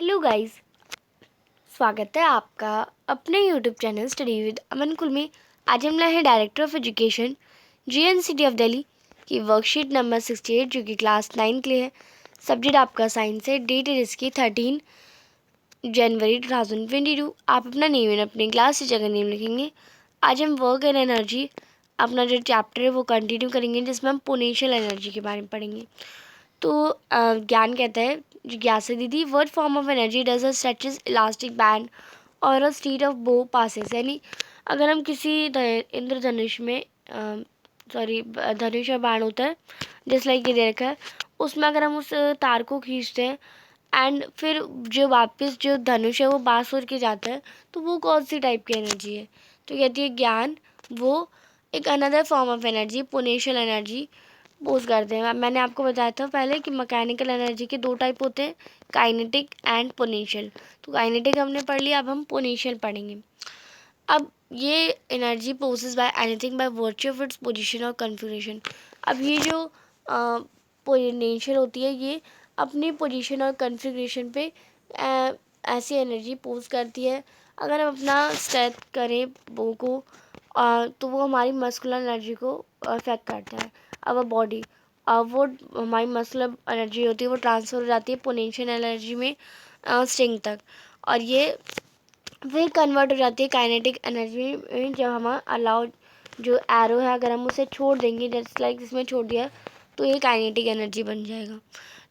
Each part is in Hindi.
हेलो गाइस, स्वागत है आपका अपने यूट्यूब चैनल स्टडी विद अमन कुल में। आज हम लाए हैं director of education GNCT of Delhi की वर्कशीट नंबर 68 जो कि क्लास 9 के लिए है। सब्जेक्ट आपका साइंस है। डेट है इसकी 13 जनवरी 2022। आप अपना नेम एंड अपनी क्लास टीचर का नेम लिखेंगे। आज हम वर्क एंड एनर्जी अपना जो चैप्टर है वो कंटिन्यू करेंगे, जिसमें हम पोटेंशियल एनर्जी के बारे में पढ़ेंगे। तो ज्ञान कहता है, जिज्ञासा दीदी, word form of energy does a stretches elastic band और अ स्टेट ऑफ बो पासेस। यानी अगर हम किसी इंद्रधनुष में धनुष और बाण होता है, जिस लाइक ये दे रखा है, उसमें अगर हम उस तार को खींचते हैं एंड फिर जो वापस जो धनुष है वो पास होकर जाता है, तो वो कौन सी टाइप की एनर्जी है? तो कहती है ज्ञान वो एक another form of energy, potential energy pose करते हैं। मैंने आपको बताया था पहले कि मैकेनिकल एनर्जी के दो टाइप होते हैं, काइनेटिक एंड पोटेंशियल। तो काइनेटिक हमने पढ़ लिया, अब हम पोटेंशियल पढ़ेंगे। अब ये energy possess by anything by virtue of its position और कन्फिगरेशन। अब ये जो पोटेंशियल होती है, ये अपनी पोजीशन और कन्फिगरेशन पे ऐसी एनर्जी पोज करती है। अगर हम अपना सेट करें वो को तो वो हमारी मस्कुलर एनर्जी को अफेक्ट करता है। अब बॉडी वो हमारी मस्कुलर एनर्जी होती है वो ट्रांसफ़र हो जाती है पोटेंशियल एनर्जी में स्ट्रिंग तक, और ये फिर कन्वर्ट हो जाती है काइनेटिक एनर्जी में। जब हम अलाउ जो एरो है अगर हम उसे छोड़ देंगे, जस्ट लाइक इसमें छोड़ दिया, तो ये काइनेटिक एनर्जी बन जाएगा।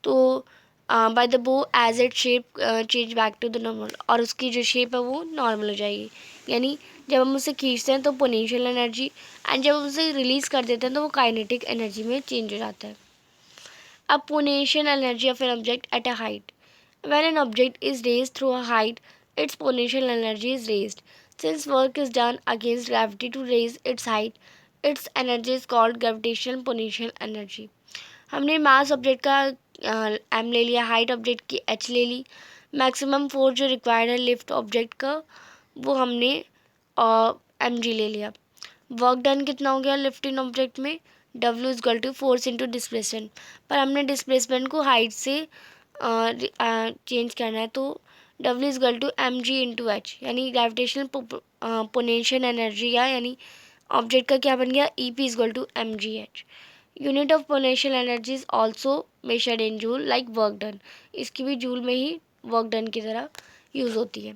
तो by the bow as it shape change back to the normal, और उसकी जो शेप है वो नॉर्मल हो जाएगी। यानी जब हम उसे खींचते हैं तो पोटेंशियल एनर्जी, एंड जब हम उसे रिलीज़ कर देते हैं तो वो काइनेटिक एनर्जी में चेंज हो जाता है। अब potential energy of an object at a height. When an object is raised through a height, its potential energy is raised. Since work is done against gravity to raise its height, its energy is called gravitational potential energy. हमने मास ऑब्जेक्ट का एम ले लिया, हाइट ऑब्जेक्ट की एच ले ली, मैक्सिमम फोर्स जो रिक्वायर्ड है लिफ्ट ऑब्जेक्ट का वो हमने एम जी ले लिया। वर्क डन कितना हो गया लिफ्टिंग ऑब्जेक्ट में? W is equal to force into displacement, पर हमने डिस्प्लेसमेंट को हाइट से चेंज करना है, तो W is equal to M G into H, यानी ग्रेविटेशनल पोटेंशियल एनर्जी का, यानी ऑब्जेक्ट का क्या बन गया? E P is equal to M G H. Unit of potential energy is also measured in joule like work done. इसकी भी जूल में ही वर्क डन की तरह यूज़ होती है।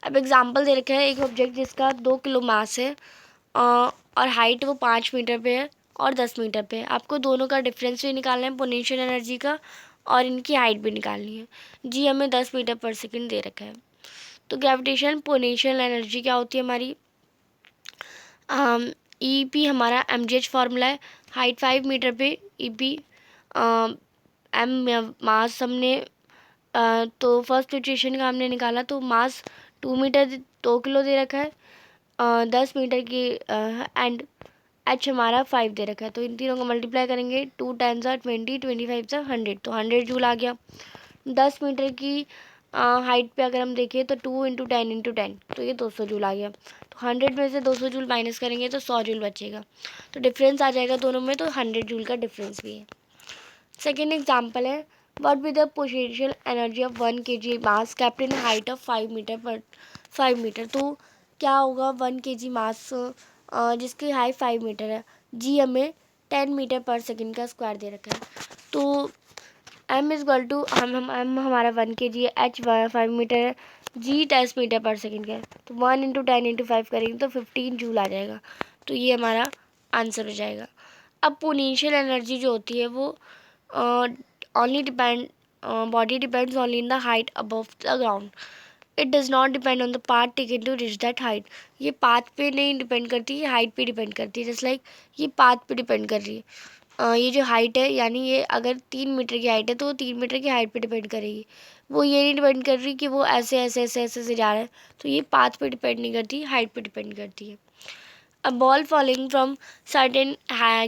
अब एग्जांपल दे रखा है, एक ऑब्जेक्ट जिसका 2 किलो मास है और हाइट वो 5 मीटर पे है और 10 मीटर पे है। आपको दोनों का डिफरेंस भी निकालना है पोटेंशियल एनर्जी का, और इनकी हाइट भी निकालनी है। जी हमें 10 मीटर पर सेकंड दे रखा है। तो ग्रेविटेशन पोटेंशियल एनर्जी क्या होती है हमारी? ई पी हमारा एम जी एच फार्मूला है। हाइट 5 मीटर पे ई पी एम मास हमने तो फर्स्ट सिचुएशन का हमने निकाला, तो मास 2 मीटर 2 किलो दे रखा है, 10 मीटर की एंड एच हमारा 5 दे रखा है। तो इन तीनों को मल्टीप्लाई करेंगे, 2 टाइम्स 20, 25 से 100, तो 100 जूल आ गया। 10 मीटर की हाइट पे अगर हम देखें तो 2 इंटू 10 इंटू 10, तो ये 200 जूल आ गया। तो 100 में से 200 जूल माइनस करेंगे तो 100 जूल बचेगा, तो डिफरेंस आ जाएगा दोनों में, तो 100 जूल का डिफरेंस भी है। सेकेंड एग्जाम्पल है, what be the potential energy of 1 kg mass kept in height of 5 metre पर 5 मीटर। तो क्या होगा 1 kg मास जिसकी हाइट 5 मीटर है, जी हमें 10 मीटर पर सेकेंड का स्क्वायर दे रखा है। तो एम इज इक्वल टू हम हमारा 1 kg है, एच 5 मीटर है, जी 10 मीटर पर सेकेंड का है, तो 1 इंटू 10 इंटू 5 करेंगे तो 15 जूल आ जाएगा। तो ये हमारा आंसर हो जाएगा। अब पोटेंशियल एनर्जी जो होती है वो only depend body depends only in the height above the ground. It does not depend on the path taken to reach that height. ये पाथ पे नहीं डिपेंड करती, ये हाइट पे डिपेंड करती है। जस्ट लाइक ये पाथ पे डिपेंड कर रही है। ये जो हाइट है, यानी ये अगर 3 मीटर की हाइट है तो 3 मीटर की हाइट पे डिपेंड करेगी। वो ये नहीं डिपेंड कर रही कि वो ऐसे ऐसे ऐसे ऐसे से जा रहा है, तो ये पाथ पे डिपेंड नहीं करती, हाइट पे डिपेंड करती है। A ball falling from certain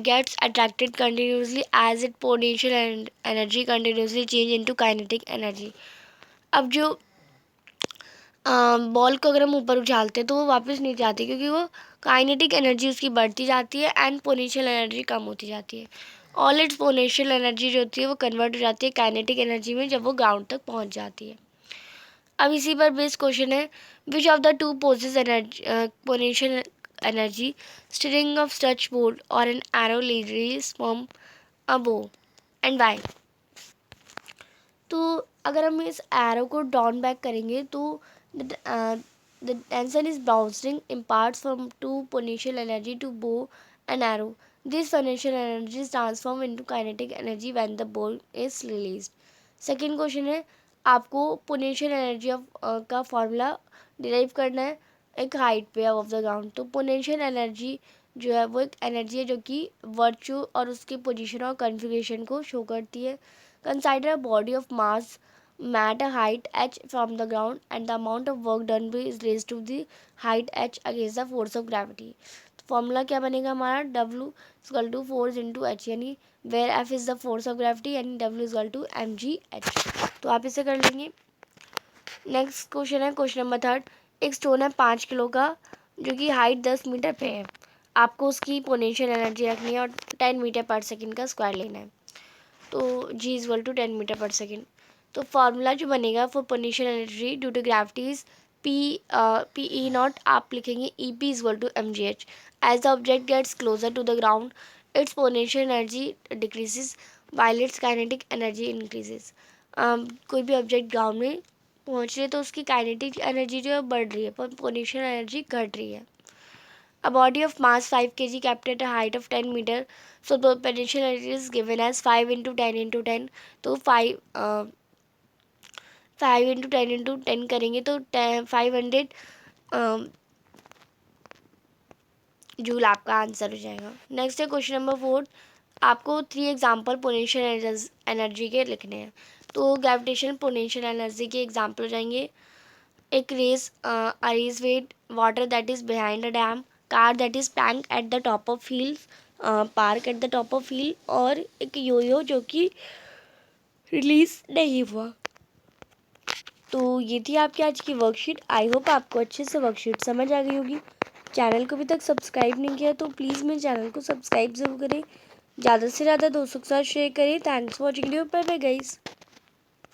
gets attracted continuously as its potential and energy continuously change into kinetic energy. अब जो बॉल को अगर हम ऊपर उछालते हैं तो वो वापस नीचे आती है, क्योंकि वो काइनेटिक एनर्जी उसकी बढ़ती जाती है एंड पोटेंशियल एनर्जी कम होती जाती है। ऑल इट्स पोटेंशियल एनर्जी जो होती है वो कन्वर्ट हो जाती है काइनेटिक एनर्जी में जब वो ग्राउंड तक पहुंच जाती है। अब इसी पर बेस्ड क्वेश्चन है, which of the two possesses energy potential energy, steering of such board और an arrow release from a bow and Y. तो अगर हम इस एरो को डाउन बैक करेंगे तो the tension is bouncing imparts from two potential energy to bow and arrow. This potential energy is transformed into kinetic energy when the ball is released. Second question है, आपको पोटेंशियल एनर्जी ऑफ का फॉर्मूला डिराइव करना है एक हाइट पे अबव द ग्राउंड। तो पोटेंशियल एनर्जी जो है वो एक एनर्जी है जो कि वर्चू और उसके पोजीशन और कॉन्फ़िगरेशन को शो करती है। Consider a body of mass at a height h from the ground and the amount of work done by is raised to the height h against the force of gravity. तो फॉर्मूला क्या बनेगा हमारा, W equal to force into H, यानी where F is the force of gravity यानी W इक्वल टू mgh। तो आप इसे कर लेंगे। नेक्स्ट क्वेश्चन है क्वेश्चन नंबर थर्ड, एक स्टोन है 5 किलो का जो कि हाइट 10 मीटर पे है। आपको उसकी पोटेंशियल एनर्जी रखनी है और 10 मीटर/सेकेंड का स्क्वायर लेना है। तो G is equal to 10 metre per second. तो फार्मूला जो बनेगा for potential energy due to gravity is P E not, आप लिखेंगे E P is equal to M G H. As the object gets closer to the ground its potential energy decreases while its kinetic energy increases. कोई भी ऑब्जेक्ट ग्राउंड में पहुँच रहे तो उसकी काइनेटिक एनर्जी जो है बढ़ रही है पर पोटेंशियल एनर्जी घट रही है। A body of mass 5 kg kept at a height of 10 meter. So the potential energy is given as 5 into 10 into 10. तो 5 into 10 into 10 करेंगे तो 500 जूल आपका आंसर हो जाएगा। नेक्स्ट है क्वेश्चन नंबर 4, आपको 3 एग्जाम्पल पोटेंशियल एनर्जी के लिखने हैं। तो ग्रेविटेशनल पोटेंशियल एनर्जी के एग्जाम्पल हो जाएंगे, एक raised weight water that is behind a dam, car that is tank at the top of hill, park at the top of hill, और एक योयो जो कि रिलीज नहीं हुआ। तो ये थी आपकी आज की वर्कशीट। आई होप आपको अच्छे से वर्कशीट समझ आ गई होगी। चैनल को अभी तक सब्सक्राइब नहीं किया तो प्लीज़ मेरे चैनल को सब्सक्राइब ज़रूर करें, ज़्यादा से ज़्यादा दोस्तों के साथ शेयर करें। Thanks for watching, bye bye guys.